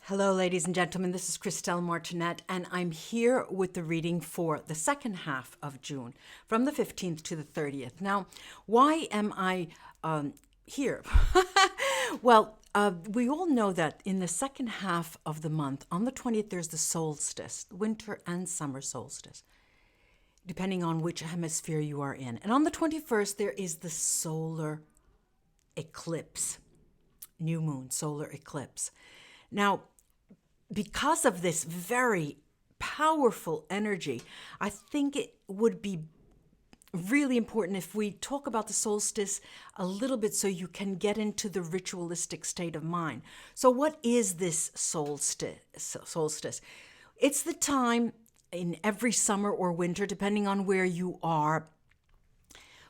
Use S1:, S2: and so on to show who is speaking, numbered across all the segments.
S1: Hello, ladies and gentlemen. This is Christelle Martinette, and I'm here with the reading for the second half of June, from the 15th to the 30th. Now, why am I here? We all know that in the second half of the month, on the 20th, there's the solstice, winter and summer solstice, depending on which hemisphere you are in. And on the 21st, there is the solar eclipse, new moon, solar eclipse. Now, because of this very powerful energy, I think it would be really important if we talk about the solstice a little bit so you can get into the ritualistic state of mind. So what is this solstice? It's the time in every summer or winter, depending on where you are,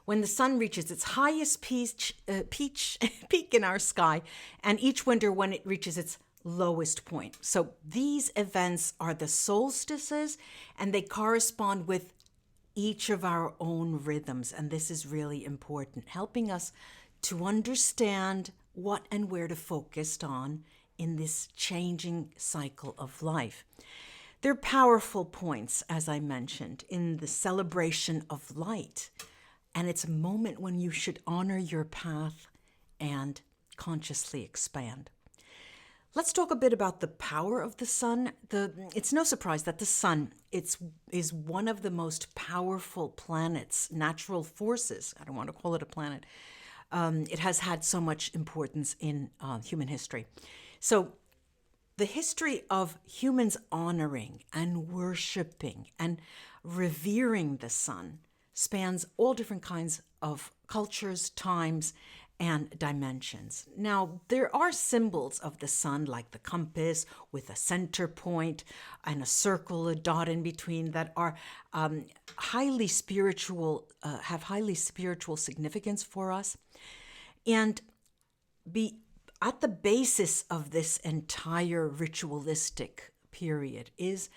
S1: when the sun reaches its highest peak in our sky, and each winter when it reaches its lowest point. So these events are the solstices, and they correspond with each of our own rhythms. And this is really important, helping us to understand what and where to focus on in this changing cycle of life. They're powerful points, as I mentioned, in the celebration of light. And it's a moment when you should honor your path and consciously expand. Let's talk a bit about the power of the sun. It's no surprise that the sun is one of the most powerful planets, natural forces. I don't want to call it a planet. It has had so much importance in human history. So the history of humans honoring and worshiping and revering the sun spans all different kinds of cultures, times, and dimensions. Now, there are symbols of the sun, like the compass with a center point and a circle, a dot in between, that are highly spiritual, have highly spiritual significance for us. And at the basis of this entire ritualistic period is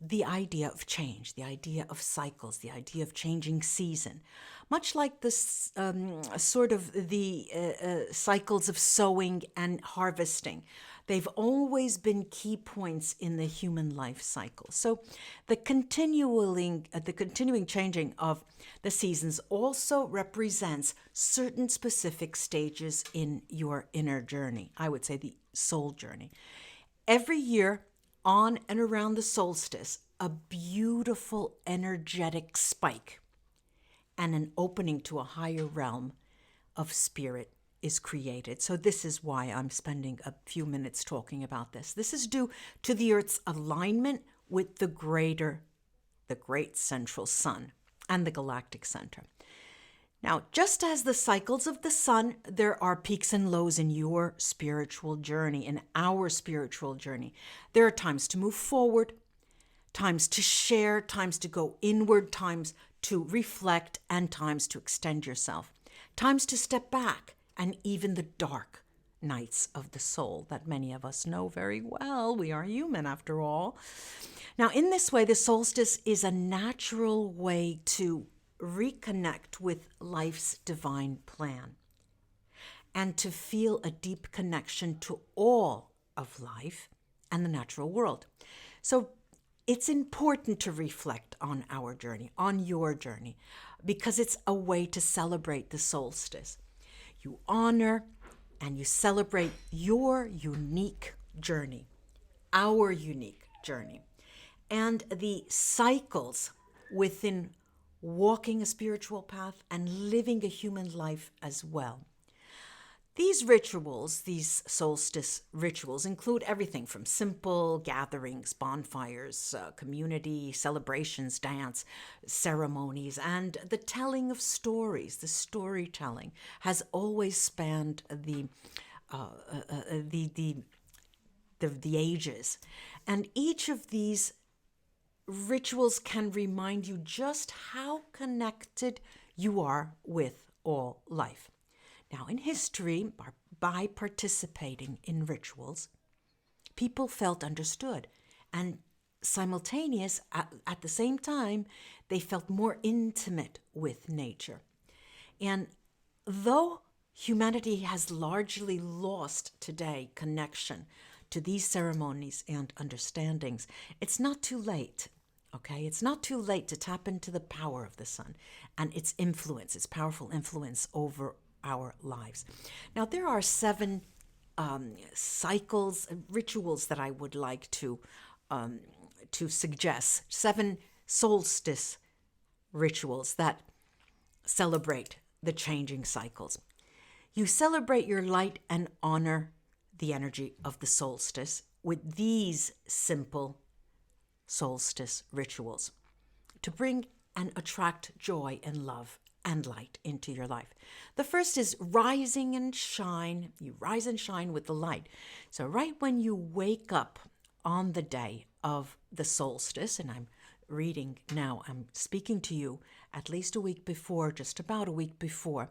S1: the idea of change, the idea of cycles, the idea of changing season, much like this cycles of sowing and harvesting. They've always been key points in the human life cycle. So the continuing changing of the seasons also represents certain specific stages in your inner journey. I would say the soul journey. Every year, on and around the solstice, a beautiful energetic spike and an opening to a higher realm of spirit is created. So this is why I'm spending a few minutes talking about this. This is due to the Earth's alignment with the great central sun and the galactic center. Now, just as the cycles of the sun, there are peaks and lows in your spiritual journey, in our spiritual journey. There are times to move forward, times to share, times to go inward, times to reflect, and times to extend yourself, times to step back, and even the dark nights of the soul that many of us know very well. We are human after all. Now, in this way, the solstice is a natural way to reconnect with life's divine plan and to feel a deep connection to all of life and the natural world. So it's important to reflect on our journey, on your journey, because it's a way to celebrate the solstice. You honor and you celebrate your unique journey, our unique journey, and the cycles within walking a spiritual path and living a human life as well. These rituals, these solstice rituals, include everything from simple gatherings, bonfires, community celebrations, dance, ceremonies, and the telling of stories. The storytelling has always spanned the ages, and each of these rituals can remind you just how connected you are with all life. Now, in history, by participating in rituals, people felt understood, and simultaneous, at the same time, they felt more intimate with nature. And though humanity has largely lost today connection to these ceremonies and understandings, it's not too late. Okay, it's not too late to tap into the power of the sun and its influence, its powerful influence over our lives. Now, there are 7 cycles, rituals that I would like to suggest. 7 solstice rituals that celebrate the changing cycles. You celebrate your light and honor the energy of the solstice with these simple solstice rituals to bring and attract joy and love and light into your life. The first is rising and shine. You rise and shine with the light. So right when you wake up on the day of the solstice, and I'm speaking to you at least a week before, just about a week before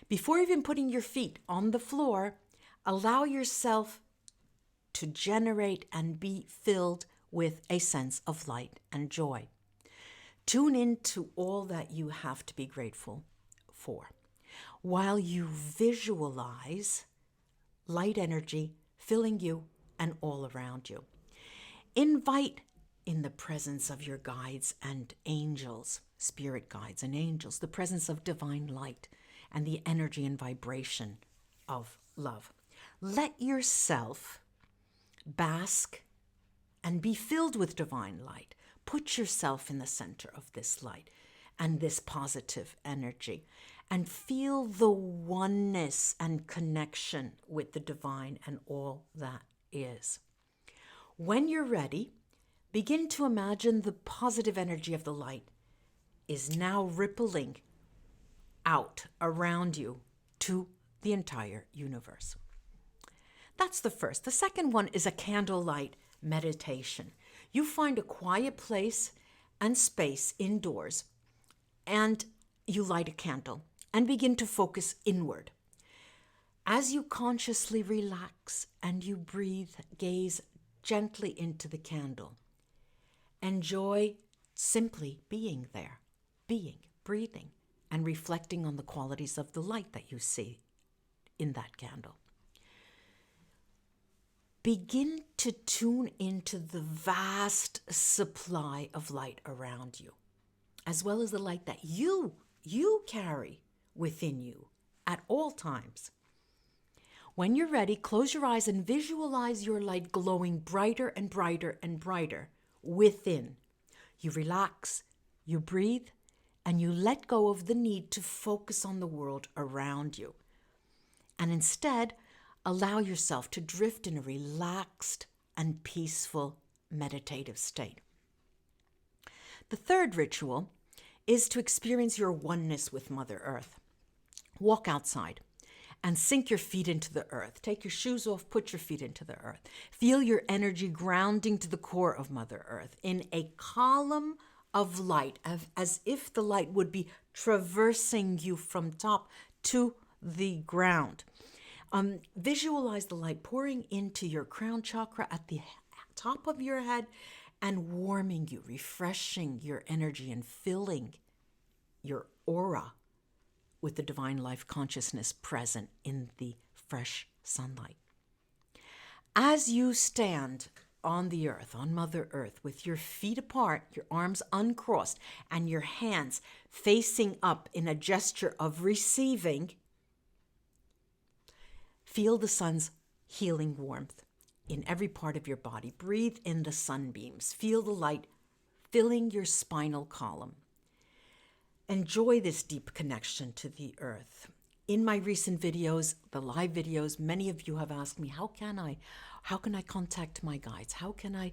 S1: even putting your feet on the floor, allow yourself to generate and be filled with a sense of light and joy. Tune into all that you have to be grateful for, while you visualize light energy filling you and all around you. Invite in the presence of your guides and angels, spirit guides and angels, the presence of divine light and the energy and vibration of love. Let yourself bask and be filled with divine light. Put yourself in the center of this light and this positive energy, and feel the oneness and connection with the divine and all that is. When you're ready, begin to imagine the positive energy of the light is now rippling out around you to the entire universe. That's the first. The second one is a candlelight meditation. You find a quiet place and space indoors, and you light a candle and begin to focus inward. As you consciously relax and you breathe, gaze gently into the candle. Enjoy simply being there, breathing, and reflecting on the qualities of the light that you see in that candle. Begin to tune into the vast supply of light around you, as well as the light that you carry within you at all times. When you're ready, close your eyes and visualize your light glowing brighter and brighter and brighter within. You relax, you breathe, and you let go of the need to focus on the world around you. And instead, allow yourself to drift in a relaxed and peaceful meditative state. The third ritual is to experience your oneness with Mother Earth. Walk outside and sink your feet into the earth. Take your shoes off, put your feet into the earth. Feel your energy grounding to the core of Mother Earth in a column of light, as if the light would be traversing you from top to the ground. Visualize the light pouring into your crown chakra at the top of your head and warming you, refreshing your energy and filling your aura with the divine life consciousness present in the fresh sunlight. As you stand on the earth, on Mother Earth, with your feet apart, your arms uncrossed, and your hands facing up in a gesture of receiving, feel the sun's healing warmth in every part of your body. Breathe in the sunbeams. Feel the light filling your spinal column. Enjoy this deep connection to the earth. In my recent videos, the live videos, many of you have asked me, how can I contact my guides? How can I,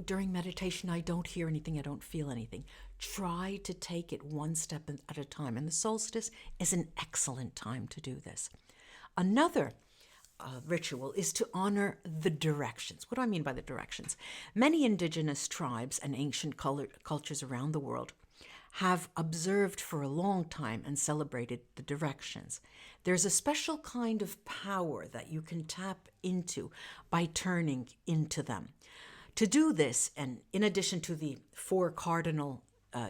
S1: during meditation, I don't hear anything, I don't feel anything. Try to take it one step at a time. And the solstice is an excellent time to do this. Another ritual is to honor the directions. What do I mean by the directions? Many indigenous tribes and ancient cultures around the world have observed for a long time and celebrated the directions. There's a special kind of power that you can tap into by turning into them. To do this, and in addition to the 4 cardinal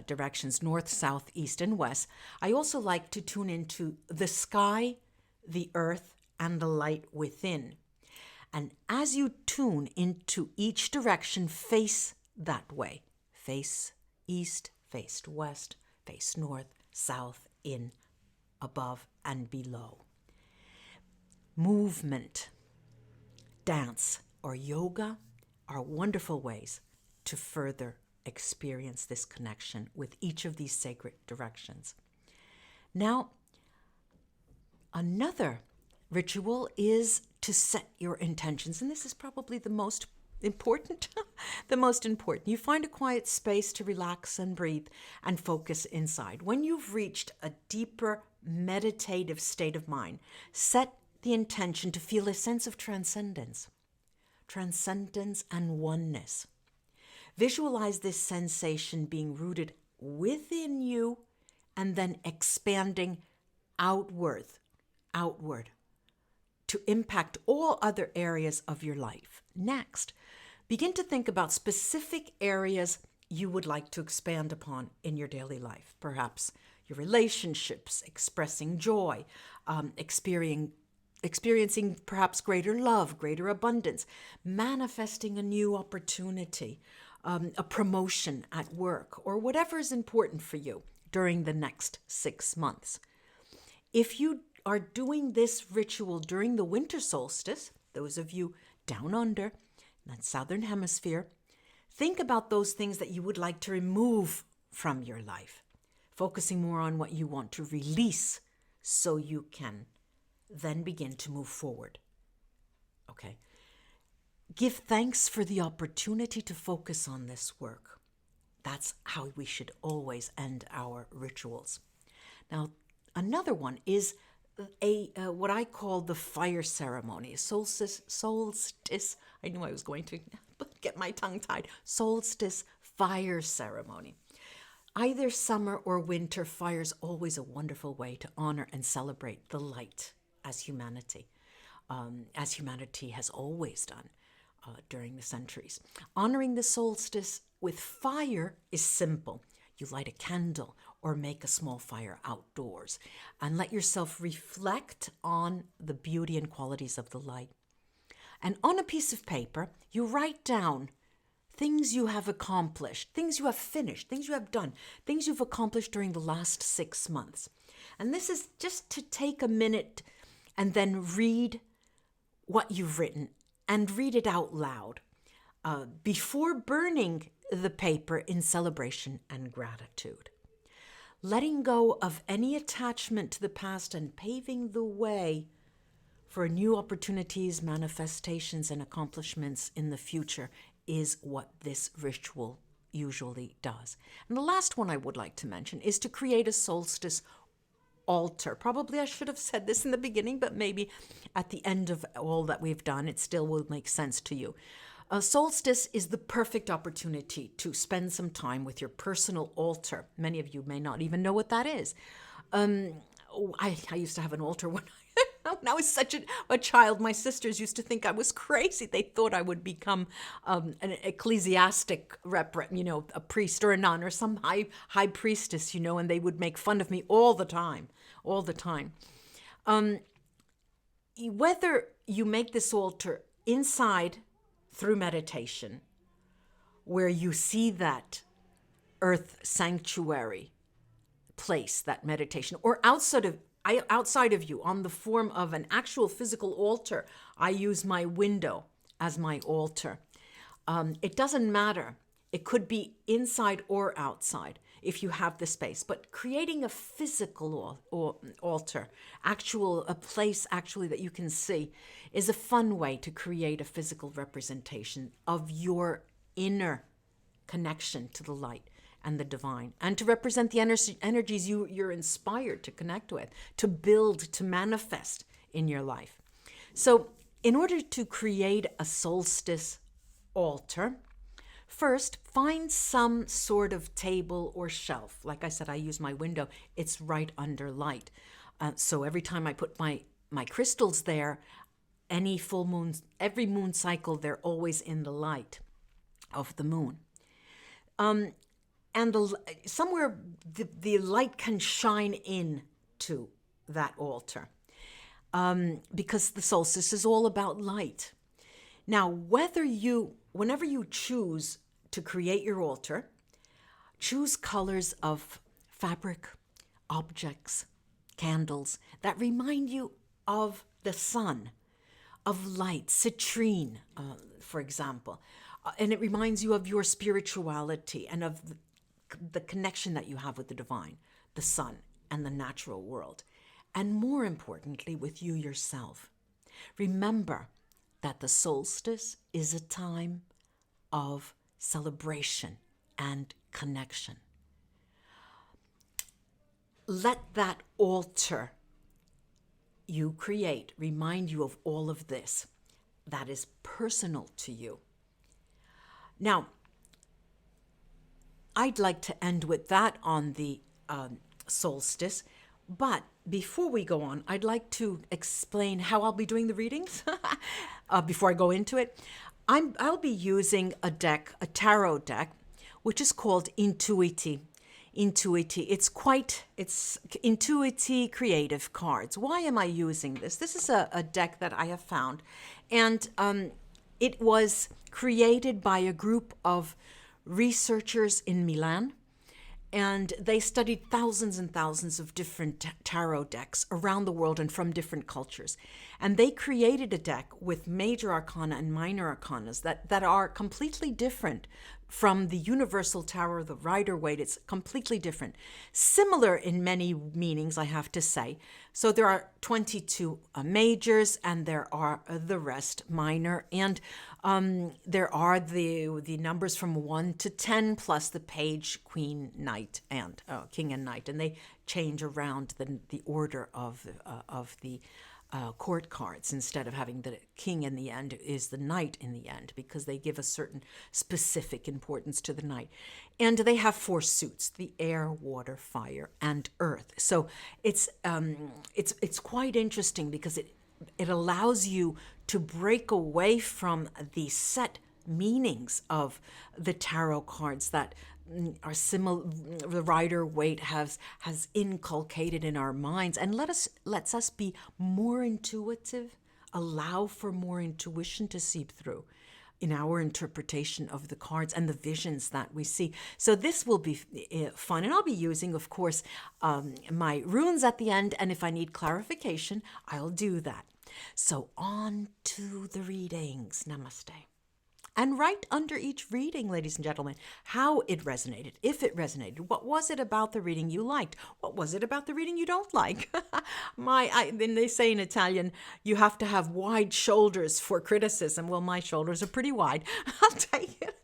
S1: directions, north, south, east, and west, I also like to tune into the sky, the earth, and the light within. And as you tune into each direction, face that way. Face east, face west, face north, south, in, above, and below. Movement, dance, or yoga are wonderful ways to further experience this connection with each of these sacred directions. Now, another ritual is to set your intentions, and this is probably the most important. The most important. You find a quiet space to relax and breathe and focus inside. When you've reached a deeper meditative state of mind, set the intention to feel a sense of transcendence and oneness. Visualize this sensation being rooted within you and then expanding outward to impact all other areas of your life. Next, begin to think about specific areas you would like to expand upon in your daily life. Perhaps your relationships, expressing joy, experiencing perhaps greater love, greater abundance, manifesting a new opportunity, a promotion at work, or whatever is important for you during the next 6 months. If you are doing this ritual during the winter solstice, those of you down under, in that southern hemisphere, think about those things that you would like to remove from your life, focusing more on what you want to release so you can then begin to move forward. Okay. Give thanks for the opportunity to focus on this work. That's how we should always end our rituals. Now, another one is what I call the fire ceremony. Solstice. I knew I was going to get my tongue tied. Solstice fire ceremony. Either summer or winter, fire is always a wonderful way to honor and celebrate the light as humanity has always done during the centuries. Honoring the solstice with fire is simple. You light a candle or make a small fire outdoors and let yourself reflect on the beauty and qualities of the light. And on a piece of paper, you write down things you have accomplished, things you have finished, things you have done, things you've accomplished during the last 6 months. And this is just to take a minute and then read what you've written and read it out loud before burning the paper in celebration and gratitude. Letting go of any attachment to the past and paving the way for new opportunities, manifestations, and accomplishments in the future is what this ritual usually does. And the last one I would like to mention is to create a solstice altar. Probably I should have said this in the beginning, but maybe at the end of all that we've done, it still will make sense to you. A solstice is the perfect opportunity to spend some time with your personal altar. Many of you may not even know what that is. I used to have an altar when I was such a child. My sisters used to think I was crazy. They thought I would become an ecclesiastic a priest or a nun or some high priestess, and they would make fun of me all the time. Whether you make this altar inside through meditation, where you see that earth sanctuary place, that meditation, or outside of you on the form of an actual physical altar. I use my window as my altar. It doesn't matter. It could be inside or outside if you have the space, but creating a physical altar, a place actually that you can see, is a fun way to create a physical representation of your inner connection to the light and the divine, and to represent the energies you're inspired to connect with, to build, to manifest in your life. So in order to create a solstice altar, first, find some sort of table or shelf. Like I said, I use my window. It's right under light. So every time I put my crystals there, any full moon, every moon cycle, they're always in the light of the moon. And somewhere the light can shine in to that altar, because the solstice is all about light. Now, whenever you choose to create your altar, choose colors of fabric, objects, candles that remind you of the sun, of light, citrine, for example. And it reminds you of your spirituality and of the connection that you have with the divine, the sun, and the natural world. And more importantly, with you yourself. Remember that the solstice is a time of celebration and connection. Let that altar you create remind you of all of this that is personal to you. Now, I'd like to end with that on the solstice, but before we go on, I'd like to explain how I'll be doing the readings before I go into it. I'll be using a tarot deck, which is called Intuiti. It's Intuiti Creative Cards. Why am I using this? This is a deck that I have found, and it was created by a group of researchers in Milan, and they studied thousands and thousands of different tarot decks around the world and from different cultures. And they created a deck with major arcana and minor arcanas that are completely different from the universal tarot, the Rider-Waite. It's completely different. Similar in many meanings, I have to say. So there are 22 majors, and there are the rest minor. And there are the numbers from 1 to 10, plus the page, queen, knight, and king and knight. And they change around the order of the court cards. Instead of having the king in the end, is the knight in the end, because they give a certain specific importance to the knight. And they have 4 suits: the air, water, fire, and earth. So it's quite interesting, because it allows you to break away from the set meanings of the tarot cards that are similar, the Rider-Waite has inculcated in our minds, and lets us be more intuitive, allow for more intuition to seep through in our interpretation of the cards and the visions that we see. So this will be fun, and I'll be using, of course, my runes at the end, and if I need clarification, I'll do that. So on to the readings. Namaste. And right under each reading, ladies and gentlemen, how it resonated, if it resonated. What was it about the reading you liked? What was it about the reading you don't like? Then they say in Italian, you have to have wide shoulders for criticism. Well, my shoulders are pretty wide. I'll take it.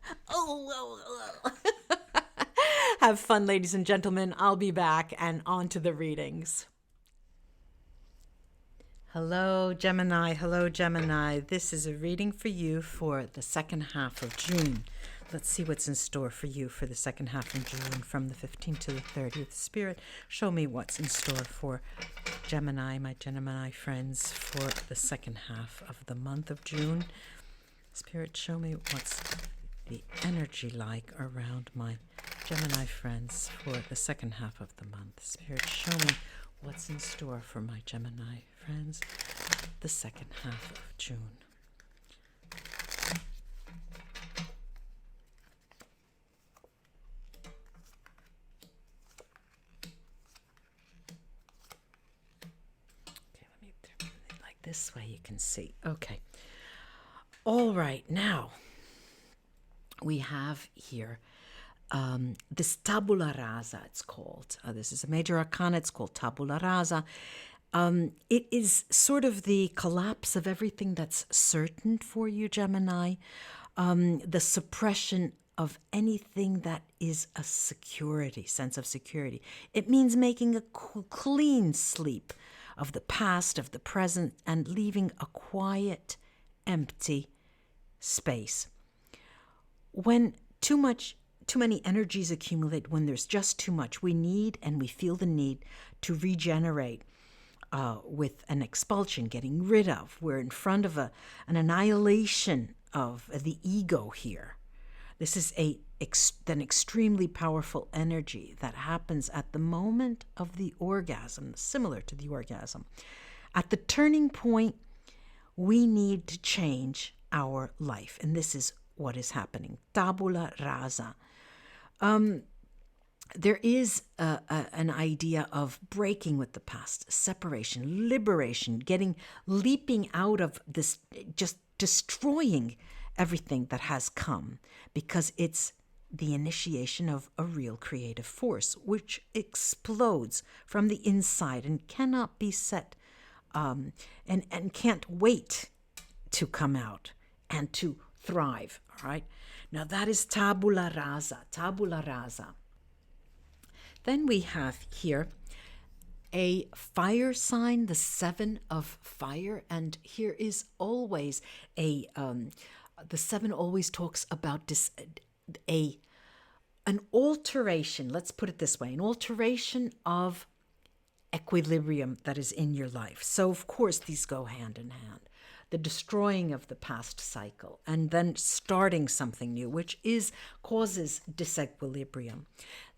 S1: Have fun, ladies and gentlemen. I'll be back, and on to the readings. Hello, Gemini. Hello, Gemini. This is a reading for you for the second half of June. Let's see what's in store for you for the second half of June, from the 15th to the 30th. Spirit, show me what's in store for Gemini, my Gemini friends, for the second half of the month of June. Spirit, show me what's the energy like around my Gemini friends for the second half of the month. Spirit, show me what's in store for my Gemini friends the second half of June. Okay, let me turn it like this way you can see. Okay. All right, now we have here this tabula rasa, it's called. This is a major arcana. It's called tabula rasa. It is sort of the collapse of everything that's certain for you, Gemini. The suppression of anything that is a sense of security. It means making a clean sweep of the past, of the present, and leaving a quiet, empty space. When too many energies accumulate, when there's just too much, we feel the need to regenerate with an expulsion, getting rid of. We're in front of an annihilation of the ego here. This is an extremely powerful energy that happens at the moment of the orgasm, similar to the orgasm. At the turning point, we need to change our life. And this is what is happening. Tabula rasa. There is an idea of breaking with the past, separation, liberation, leaping out of this, just destroying everything that has come, because it's the initiation of a real creative force, which explodes from the inside and cannot be set, and can't wait to come out and to thrive. All right. Now that is tabula rasa. Tabula rasa. Then we have here a fire sign, the 7 of fire, and here is always the 7 always talks about an alteration. Let's put it this way: an alteration of equilibrium that is in your life. So of course these go hand in hand. The destroying of the past cycle and then starting something new, which causes disequilibrium.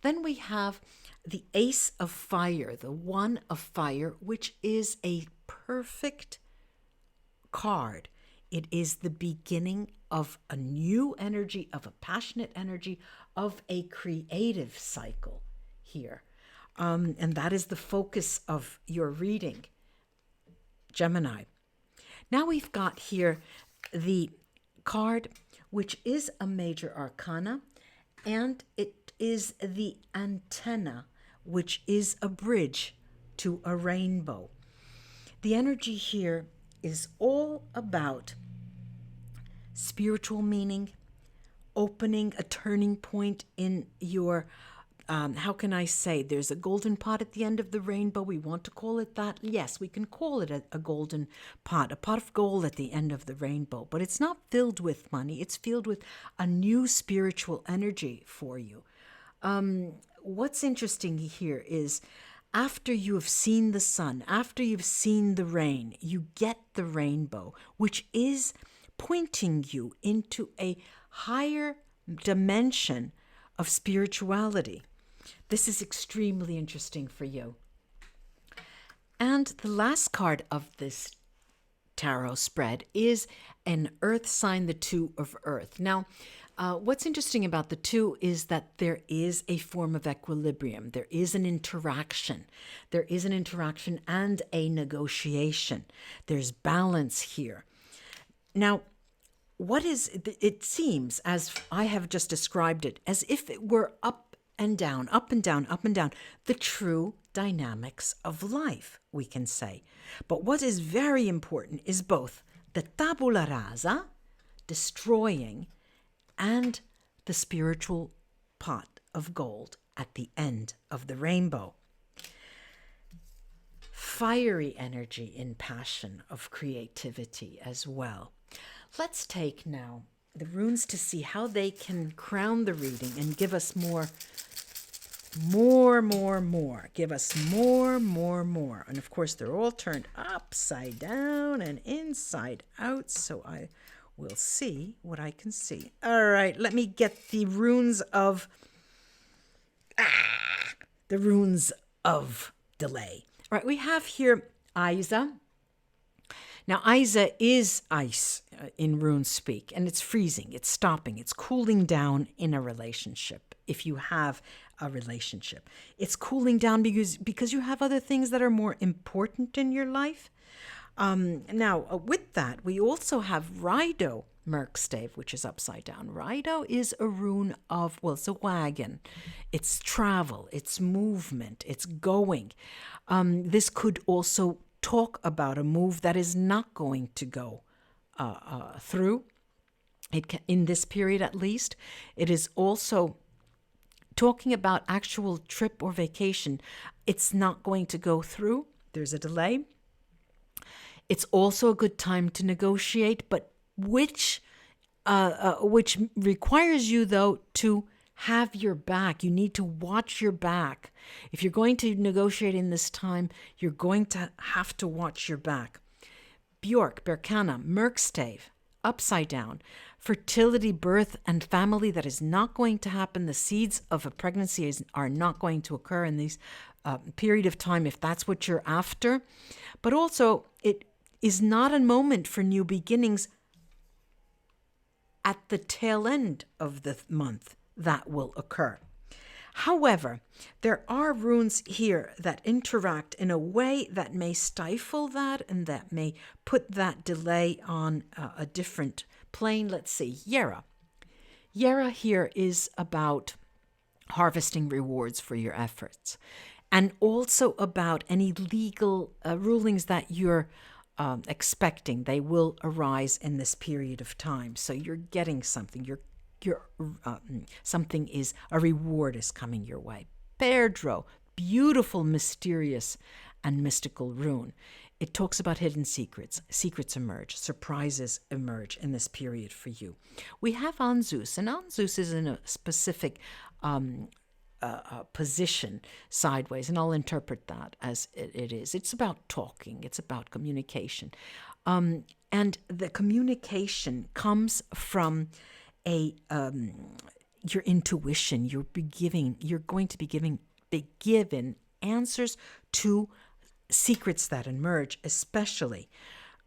S1: Then we have the Ace of Fire, the 1 of Fire, which is a perfect card. It is the beginning of a new energy, of a passionate energy, of a creative cycle here. And that is the focus of your reading, Gemini. Now we've got here the card, which is a major arcana, and it is the antenna, which is a bridge to a rainbow. The energy here is all about spiritual meaning, opening a turning point in your how can I say, there's a golden pot at the end of the rainbow. We want to call it that. Yes, we can call it a golden pot, a pot of gold at the end of the rainbow. But it's not filled with money. It's filled with a new spiritual energy for you. What's interesting here is after you have seen the sun, after you've seen the rain, you get the rainbow, which is pointing you into a higher dimension of spirituality. This is extremely interesting for you. And the last card of this tarot spread is an earth sign, the 2 of earth. Now, what's interesting about the 2 is that there is a form of equilibrium. There is an interaction. There is an interaction and a negotiation. There's balance here. Now, it seems, as I have just described it, as if it were up and down, up and down, up and down, the true dynamics of life, we can say. But what is very important is both the tabula rasa, destroying, and the spiritual pot of gold at the end of the rainbow. Fiery energy in passion of creativity as well. Let's take now the runes to see how they can crown the reading and give us more. Give us more. And of course, they're all turned upside down and inside out, so I will see what I can see. All right, let me get the runes of delay. All right, we have here Isa. Now, Isa is ice in rune speak, and it's freezing, it's stopping, it's cooling down in a relationship. If you have a relationship, it's cooling down because you have other things that are more important in your life. Now, with that, we also have Rido Merkstave, which is upside down. Rido is a rune of, it's a wagon. It's travel, it's movement, it's going. This could also talk about a move that is not going to go through. In this period, at least. It is also talking about actual trip or vacation. It's not going to go through. There's a delay. It's also a good time to negotiate, but which requires you, though, to have your back. You need to watch your back. If you're going to negotiate in this time, you're going to have to watch your back. Bjork, Berkana, Merkstave, upside down. Fertility, birth, and family, that is not going to happen. The seeds of a pregnancy are not going to occur in this period of time if that's what you're after. But also, it is not a moment for new beginnings at the tail end of the month that will occur. However, there are runes here that interact in a way that may stifle that and that may put that delay on a different plane. Let's see, Yera. Yera here is about harvesting rewards for your efforts, and also about any legal rulings that you're expecting. They will arise in this period of time. So you're getting something. Something is, a reward is coming your way. Pedro, beautiful, mysterious, and mystical rune. It talks about hidden secrets. Secrets emerge. Surprises emerge in this period for you. We have Anzus, and Anzus is in a specific position sideways, and I'll interpret that as it is. It's about talking. It's about communication. And the communication comes from your intuition. You're going to be given answers to secrets that emerge, especially.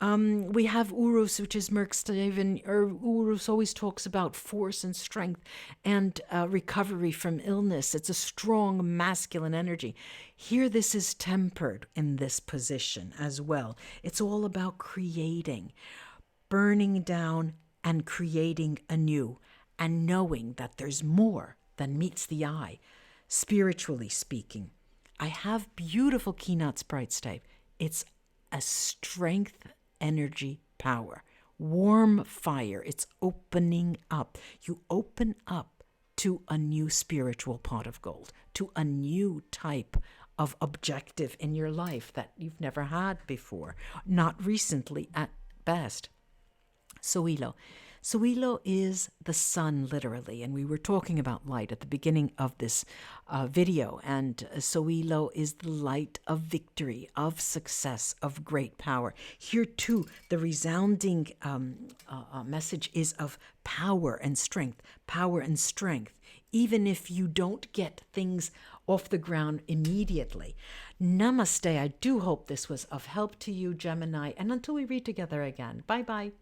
S1: We have Urus, which is Merkstaven. Urus always talks about force and strength and recovery from illness. It's a strong masculine energy. Here, this is tempered in this position as well. It's all about creating, burning down and creating anew, and knowing that there's more than meets the eye, spiritually speaking. I have beautiful Keynote Sprites type. It's a strength, energy, power, warm fire. It's opening up. You open up to a new spiritual pot of gold, to a new type of objective in your life that you've never had before, not recently at best. Soilo. Soilo is the sun, literally, and we were talking about light at the beginning of this video, and Soilo is the light of victory, of success, of great power. Here, too, the resounding message is of power and strength, even if you don't get things off the ground immediately. Namaste. I do hope this was of help to you, Gemini, and until we read together again, bye-bye.